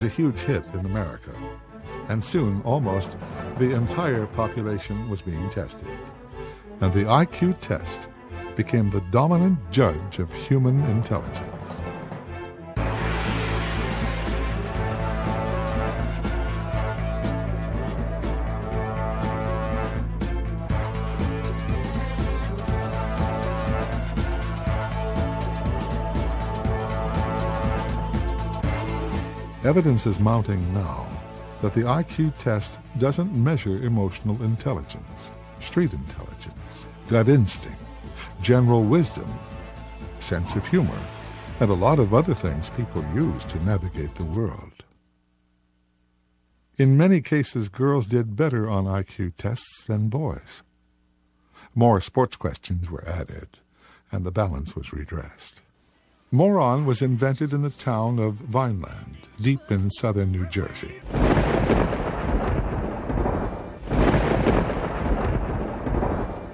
A huge hit in America, and soon almost the entire population was being tested. And the IQ test became the dominant judge of human intelligence. Evidence is mounting now that the IQ test doesn't measure emotional intelligence, street intelligence, gut instinct, general wisdom, sense of humor, and a lot of other things people use to navigate the world. In many cases, girls did better on IQ tests than boys. More sports questions were added, and the balance was redressed. Moron was invented in the town of Vineland, deep in southern New Jersey.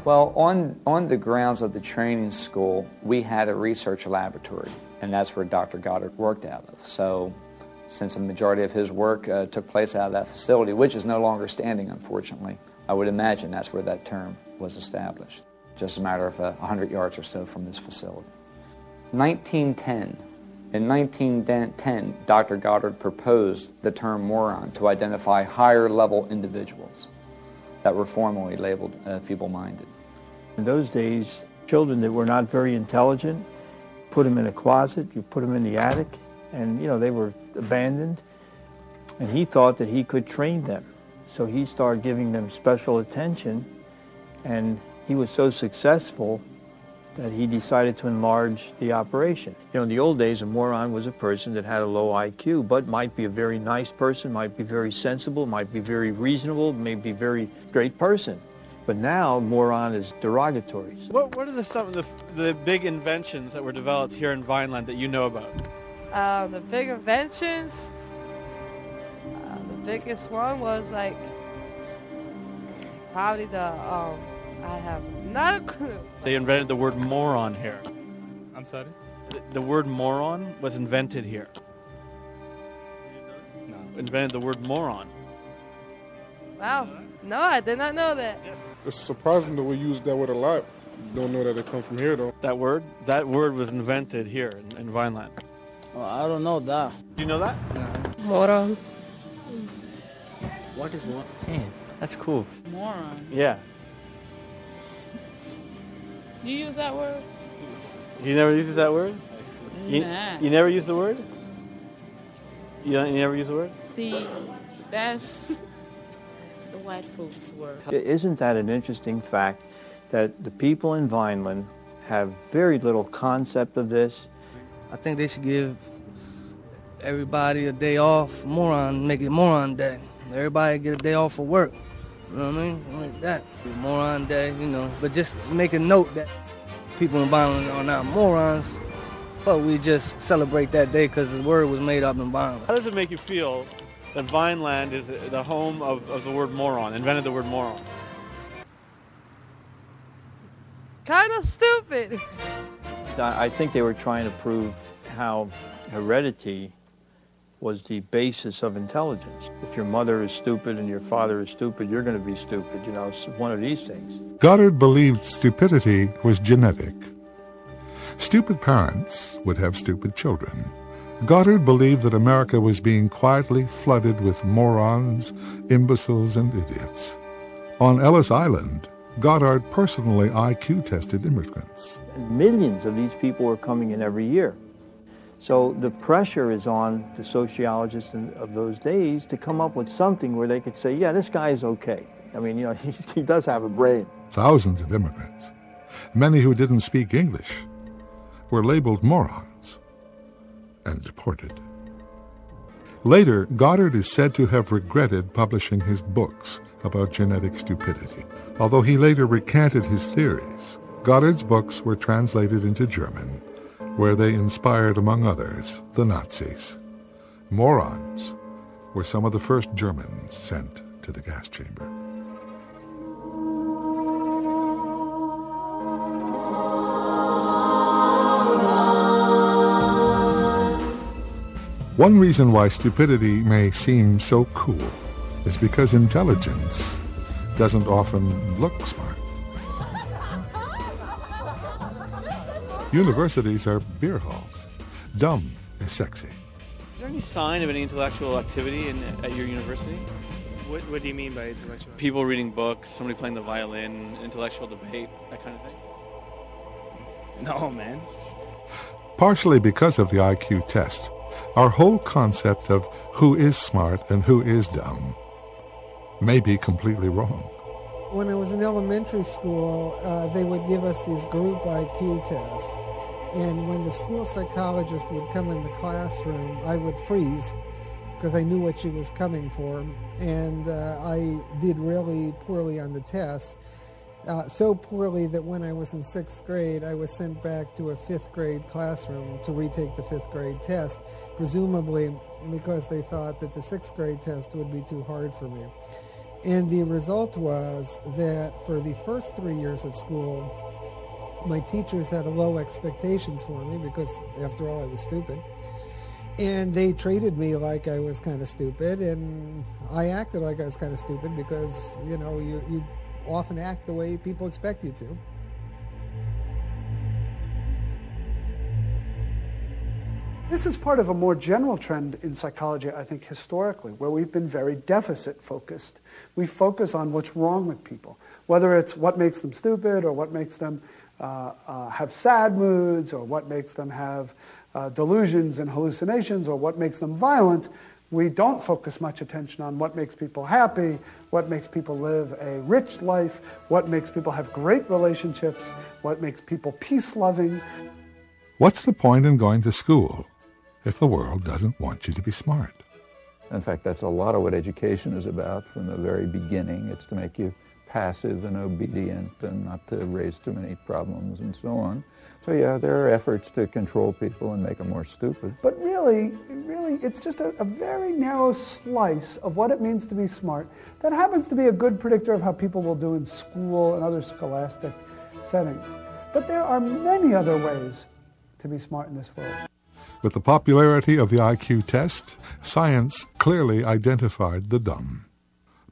Well, on the grounds of the training school, we had a research laboratory, and that's where Dr. Goddard worked out of. So, since a majority of his work took place out of that facility, which is no longer standing, unfortunately, I would imagine that's where that term was established. Just a matter of 100 yards or so from this facility. 1910. In 1910, Dr. Goddard proposed the term moron to identify higher-level individuals that were formerly labeled feeble-minded. In those days, children that were not very intelligent, put them in a closet, you put them in the attic, and they were abandoned. And he thought that he could train them. So he started giving them special attention, and he was so successful that he decided to enlarge the operation. In the old days, a moron was a person that had a low IQ, but might be a very nice person, might be very sensible, might be very reasonable, may be a very great person. But now, moron is derogatory. What are some of the big inventions that were developed here in Vineland that you know about? The big inventions? The biggest one was probably I have not a clue. They invented the word moron here. I'm sorry? The word moron was invented here. No. Invented the word moron. Wow. No, I did not know that. It's surprising that we use that word a lot. Don't know that it comes from here, though. That word was invented here in Vineland. Well, I don't know that. Do you know that? No. Moron. What is moron? Man, that's cool. Moron. Yeah. You use that word? You never used that word? Nah. You never used the word? You never use the word? See, that's the white folks' word. Isn't that an interesting fact that the people in Vineland have very little concept of this? I think they should give everybody a day off, make it moron day. Everybody get a day off for work. You know what I mean? Like that. Moron day, but just make a note that people in Vineland are not morons, but we just celebrate that day because the word was made up in Vineland. How does it make you feel that Vineland is the home of the word moron, invented the word moron? Kind of stupid. I think they were trying to prove how heredity was the basis of intelligence. If your mother is stupid and your father is stupid, you're going to be stupid. It's one of these things. Goddard believed stupidity was genetic. Stupid parents would have stupid children. Goddard believed that America was being quietly flooded with morons, imbeciles, and idiots. On Ellis Island, Goddard personally IQ tested immigrants. And millions of these people were coming in every year. So the pressure is on the sociologists of those days to come up with something where they could say, yeah, this guy is okay. I mean, he does have a brain. Thousands of immigrants, many who didn't speak English, were labeled morons and deported. Later, Goddard is said to have regretted publishing his books about genetic stupidity. Although he later recanted his theories, Goddard's books were translated into German, where they inspired, among others, the Nazis. Morons were some of the first Germans sent to the gas chamber. One reason why stupidity may seem so cool is because intelligence doesn't often look smart. Universities are beer halls. Dumb is sexy. Is there any sign of any intellectual activity at your university? What do you mean by intellectual? People reading books, somebody playing the violin, intellectual debate, that kind of thing? No, man. Partially because of the IQ test, our whole concept of who is smart and who is dumb may be completely wrong. When I was in elementary school, they would give us these group IQ tests. And when the school psychologist would come in the classroom, I would freeze because I knew what she was coming for. And I did really poorly on the test. So poorly that when I was in 6th grade, I was sent back to a 5th grade classroom to retake the 5th grade test, presumably because they thought that the 6th grade test would be too hard for me. And the result was that for the first 3 years of school, my teachers had low expectations for me because, after all, I was stupid. And they treated me like I was kind of stupid, and I acted like I was kind of stupid because, you know, you often act the way people expect you to. This is part of a more general trend in psychology, I think, historically, where we've been very deficit-focused. We focus on what's wrong with people, whether it's what makes them stupid or what makes them have sad moods or what makes them have delusions and hallucinations or what makes them violent. We don't focus much attention on what makes people happy, what makes people live a rich life, what makes people have great relationships, what makes people peace-loving. What's the point in going to school if the world doesn't want you to be smart? In fact, that's a lot of what education is about from the very beginning. It's to make you passive and obedient and not to raise too many problems and so on. So yeah, there are efforts to control people and make them more stupid. But really, it's just a very narrow slice of what it means to be smart that happens to be a good predictor of how people will do in school and other scholastic settings. But there are many other ways to be smart in this world. With the popularity of the IQ test, science clearly identified the dumb.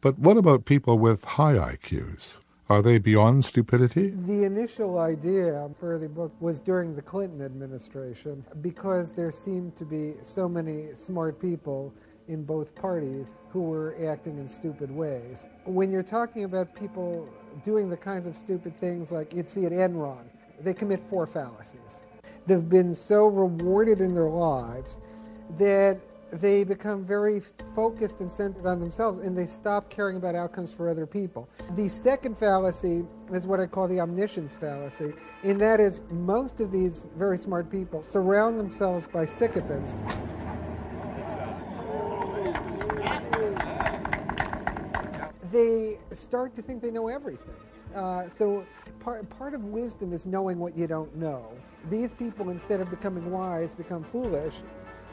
But what about people with high IQs? Are they beyond stupidity? The initial idea for the book was during the Clinton administration because there seemed to be so many smart people in both parties who were acting in stupid ways. When you're talking about people doing the kinds of stupid things like you'd see at Enron, they commit 4 fallacies. They've been so rewarded in their lives that they become very focused and centered on themselves, and they stop caring about outcomes for other people. The second fallacy is what I call the omniscience fallacy, and that is most of these very smart people surround themselves by sycophants. They start to think they know everything. So part of wisdom is knowing what you don't know. These people, instead of becoming wise, become foolish.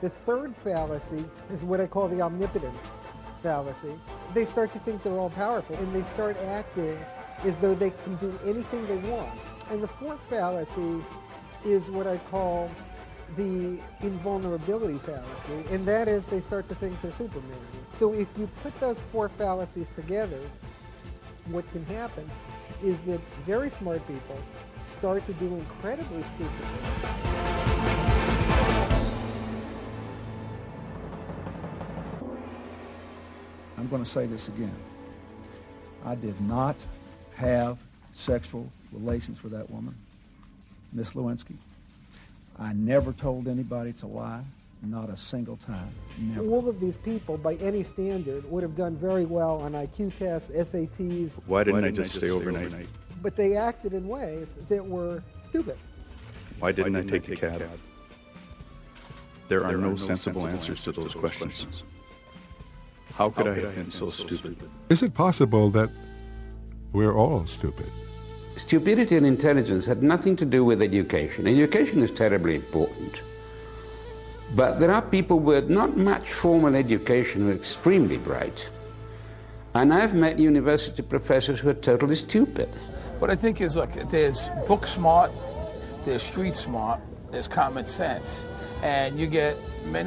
The third fallacy is what I call the omnipotence fallacy. They start to think they're all powerful, and they start acting as though they can do anything they want. And the fourth fallacy is what I call the invulnerability fallacy, and that is they start to think they're Superman. So if you put those 4 fallacies together, what can happen is that very smart people start to do incredibly stupid things. I'm going to say this again. I did not have sexual relations with that woman, Miss Lewinsky. I never told anybody to lie, not a single time, never. All of these people, by any standard, would have done very well on IQ tests, SATs. Why didn't I just stay overnight? But they acted in ways that were stupid. Why didn't I take a cab? There are no sensible answers to those questions. How could I have been so stupid? Is it possible that we're all stupid? Stupidity and intelligence had nothing to do with education. Education is terribly important. But there are people with not much formal education who are extremely bright. And I've met university professors who are totally stupid. What I think is, look, there's book smart, there's street smart, there's common sense. And you get many